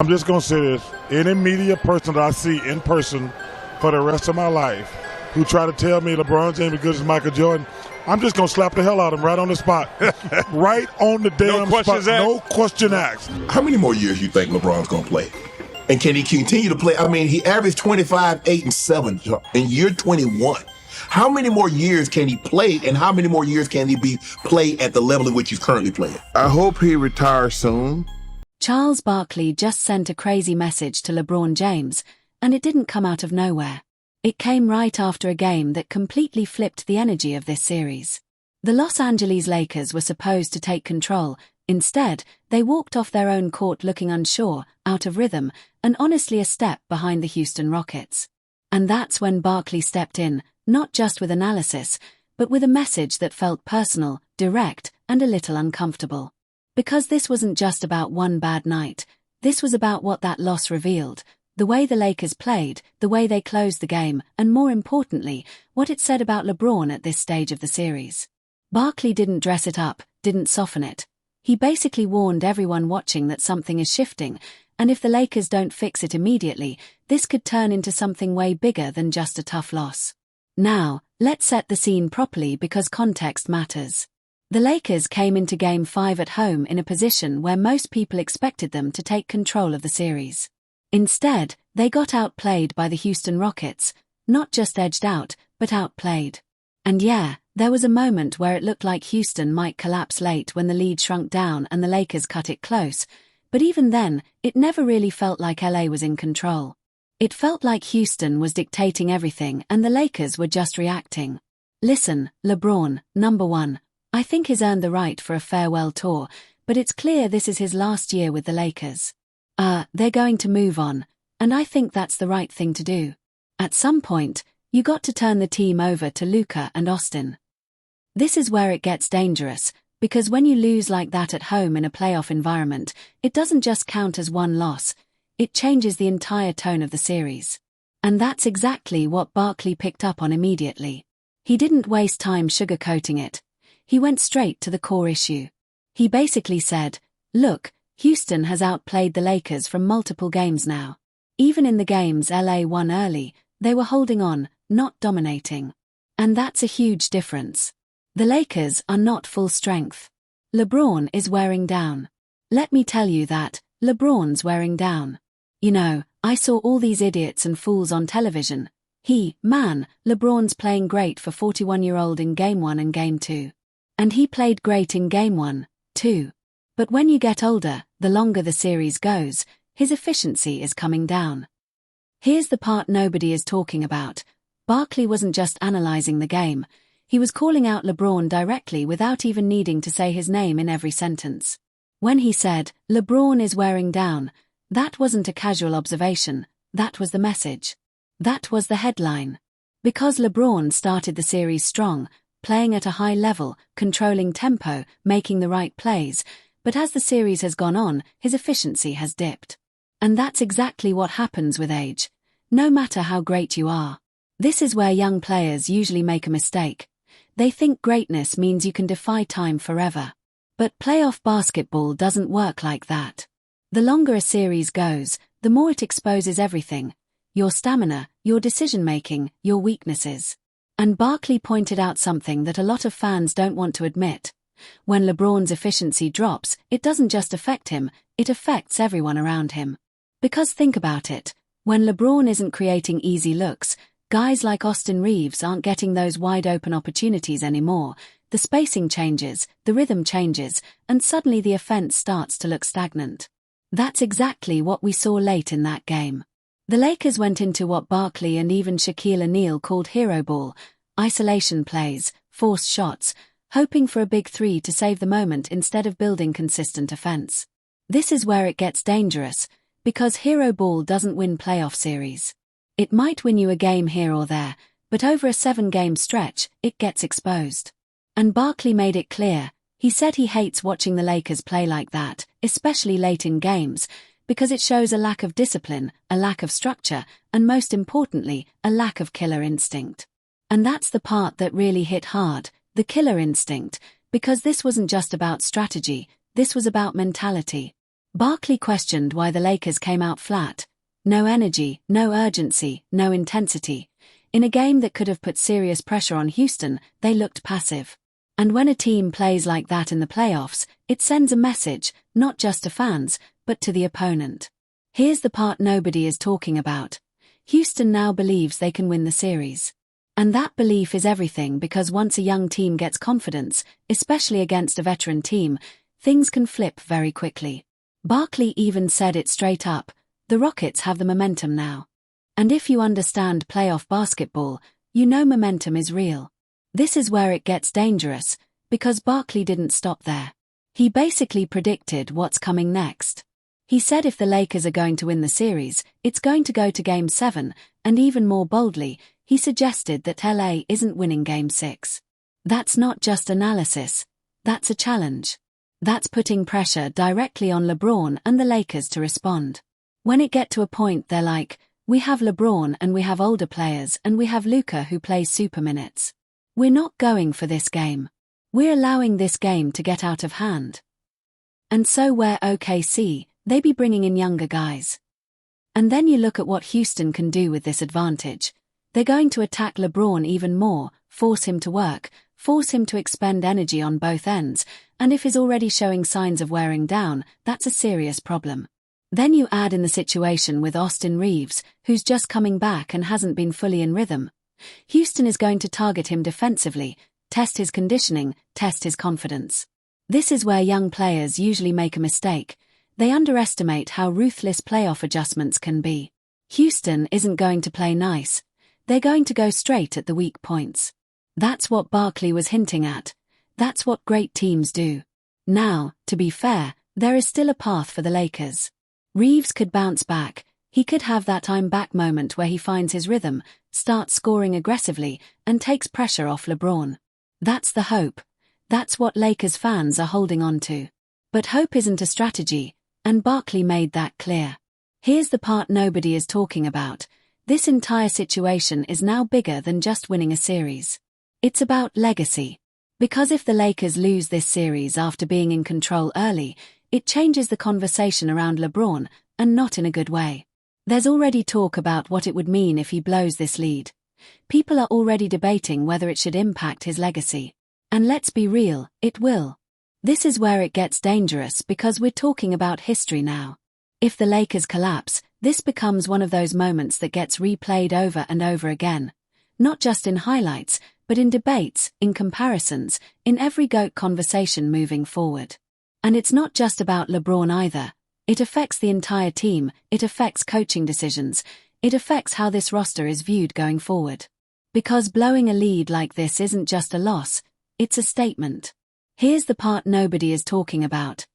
I'm just going to say this. Any media person that I see in person for the rest of my life who try to tell me LeBron James is good as Michael Jordan, I'm just going to slap the hell out of him right on the spot. Right on the damn spot. No question asked. How many more years you think LeBron's going to play? And can he continue to play? I mean, he averaged 25, 8, and 7 in year 21. How many more years can he play, and how many more years can he play at the level at which he's currently playing? I hope he retires soon. Charles Barkley just sent a crazy message to LeBron James, and it didn't come out of nowhere. It came right after a game that completely flipped the energy of this series. The Los Angeles Lakers were supposed to take control. Instead, they walked off their own court looking unsure, out of rhythm, and honestly a step behind the Houston Rockets. And that's when Barkley stepped in, not just with analysis, but with a message that felt personal, direct, and a little uncomfortable. Because this wasn't just about one bad night, this was about what that loss revealed, the way the Lakers played, the way they closed the game, and more importantly, what it said about LeBron at this stage of the series. Barkley didn't dress it up, didn't soften it. He basically warned everyone watching that something is shifting, and if the Lakers don't fix it immediately, this could turn into something way bigger than just a tough loss. Now, let's set the scene properly because context matters. The Lakers came into Game 5 at home in a position where most people expected them to take control of the series. Instead, they got outplayed by the Houston Rockets, not just edged out, but outplayed. And yeah, there was a moment where it looked like Houston might collapse late when the lead shrunk down and the Lakers cut it close, but even then, it never really felt like LA was in control. It felt like Houston was dictating everything and the Lakers were just reacting. Listen, LeBron, number one, I think he's earned the right for a farewell tour, but it's clear this is his last year with the Lakers. They're going to move on, and I think that's the right thing to do. At some point, you got to turn the team over to Luka and Austin. This is where it gets dangerous, because when you lose like that at home in a playoff environment, it doesn't just count as one loss, it changes the entire tone of the series. And that's exactly what Barkley picked up on immediately. He didn't waste time sugarcoating it. He went straight to the core issue. He basically said, look, Houston has outplayed the Lakers from multiple games now. Even in the games LA won early, they were holding on, not dominating. And that's a huge difference. The Lakers are not full strength. LeBron is wearing down. Let me tell you that, LeBron's wearing down. You know, I saw all these idiots and fools on television. LeBron's playing great for 41-year-old in Game 1 and Game 2. And he played great in Game 1, too. But when you get older, the longer the series goes, his efficiency is coming down. Here's the part nobody is talking about. Barkley wasn't just analyzing the game. He was calling out LeBron directly without even needing to say his name in every sentence. When he said, LeBron is wearing down, that wasn't a casual observation, that was the message. That was the headline. Because LeBron started the series strong, playing at a high level, controlling tempo, making the right plays, but as the series has gone on, his efficiency has dipped. And that's exactly what happens with age. No matter how great you are. This is where young players usually make a mistake. They think greatness means you can defy time forever. But playoff basketball doesn't work like that. The longer a series goes, the more it exposes everything. Your stamina, your decision-making, your weaknesses. And Barkley pointed out something that a lot of fans don't want to admit. When LeBron's efficiency drops, it doesn't just affect him, it affects everyone around him. Because think about it, when LeBron isn't creating easy looks, guys like Austin Reeves aren't getting those wide-open opportunities anymore. The spacing changes, the rhythm changes, and suddenly the offense starts to look stagnant. That's exactly what we saw late in that game. The Lakers went into what Barkley and even Shaquille O'Neal called hero ball, isolation plays, forced shots, hoping for a big three to save the moment instead of building consistent offense. This is where it gets dangerous, because hero ball doesn't win playoff series. It might win you a game here or there, but over a 7-game stretch, it gets exposed. And Barkley made it clear. He said he hates watching the Lakers play like that, especially late in games, because it shows a lack of discipline, a lack of structure, and most importantly, a lack of killer instinct. And that's the part that really hit hard, the killer instinct, because this wasn't just about strategy, this was about mentality. Barkley questioned why the Lakers came out flat. No energy, no urgency, no intensity. In a game that could have put serious pressure on Houston, they looked passive. And when a team plays like that in the playoffs, it sends a message, not just to fans, but to the opponent. Here's the part nobody is talking about. Houston now believes they can win the series. And that belief is everything, because once a young team gets confidence, especially against a veteran team, things can flip very quickly. Barkley even said it straight up, the Rockets have the momentum now. And if you understand playoff basketball, you know momentum is real. This is where it gets dangerous, because Barkley didn't stop there. He basically predicted what's coming next. He said if the Lakers are going to win the series, it's going to go to Game 7, and even more boldly, he suggested that LA isn't winning Game 6. That's not just analysis, that's a challenge. That's putting pressure directly on LeBron and the Lakers to respond. When it get to a point they're like, we have LeBron and we have older players and we have Luka who plays super minutes. We're not going for this game. We're allowing this game to get out of hand. And so where OKC, they be bringing in younger guys. And then you look at what Houston can do with this advantage. They're going to attack LeBron even more, force him to work, force him to expend energy on both ends, and if he's already showing signs of wearing down, that's a serious problem. Then you add in the situation with Austin Reeves, who's just coming back and hasn't been fully in rhythm. Houston is going to target him defensively, test his conditioning, test his confidence. This is where young players usually make a mistake. They underestimate how ruthless playoff adjustments can be. Houston isn't going to play nice. They're going to go straight at the weak points. That's what Barkley was hinting at. That's what great teams do. Now, to be fair, there is still a path for the Lakers. Reeves could bounce back. He could have that I'm back moment where he finds his rhythm, starts scoring aggressively, and takes pressure off LeBron. That's the hope. That's what Lakers fans are holding on to. But hope isn't a strategy, and Barkley made that clear. Here's the part nobody is talking about. This entire situation is now bigger than just winning a series. It's about legacy. Because if the Lakers lose this series after being in control early, it changes the conversation around LeBron, and not in a good way. There's already talk about what it would mean if he blows this lead. People are already debating whether it should impact his legacy. And let's be real, it will. This is where it gets dangerous because we're talking about history now. If the Lakers collapse, this becomes one of those moments that gets replayed over and over again. Not just in highlights, but in debates, in comparisons, in every GOAT conversation moving forward. And it's not just about LeBron either. It affects the entire team, it affects coaching decisions, it affects how this roster is viewed going forward. Because blowing a lead like this isn't just a loss, it's a statement. Here's the part nobody is talking about.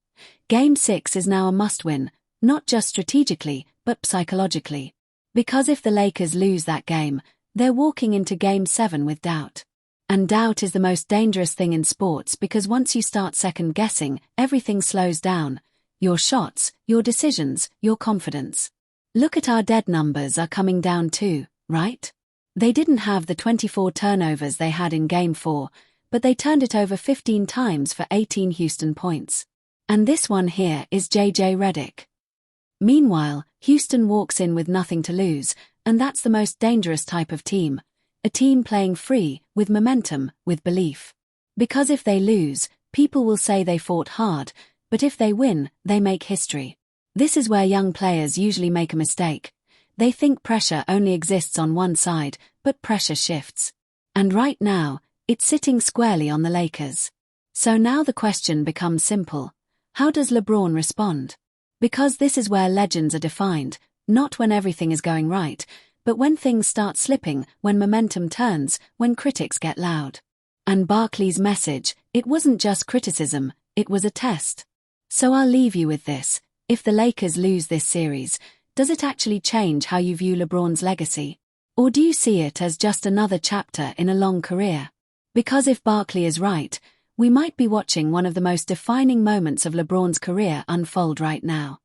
Game 6 is now a must-win, not just strategically, but psychologically. Because if the Lakers lose that game, they're walking into Game 7 with doubt. And doubt is the most dangerous thing in sports because once you start second-guessing, everything slows down. Your shots, your decisions, your confidence. Look at our dead numbers are coming down too, right? They didn't have the 24 turnovers they had in Game 4, but they turned it over 15 times for 18 Houston points. And this one here is J.J. Redick. Meanwhile, Houston walks in with nothing to lose, and that's the most dangerous type of team. A team playing free, with momentum, with belief. Because if they lose, people will say they fought hard, but if they win, they make history. This is where young players usually make a mistake. They think pressure only exists on one side, but pressure shifts. And right now, it's sitting squarely on the Lakers. So now the question becomes simple. How does LeBron respond? Because this is where legends are defined, not when everything is going right, but when things start slipping, when momentum turns, when critics get loud. And Barkley's message, it wasn't just criticism, it was a test. So I'll leave you with this. If the Lakers lose this series, does it actually change how you view LeBron's legacy? Or do you see it as just another chapter in a long career? Because if Barkley is right, we might be watching one of the most defining moments of LeBron's career unfold right now.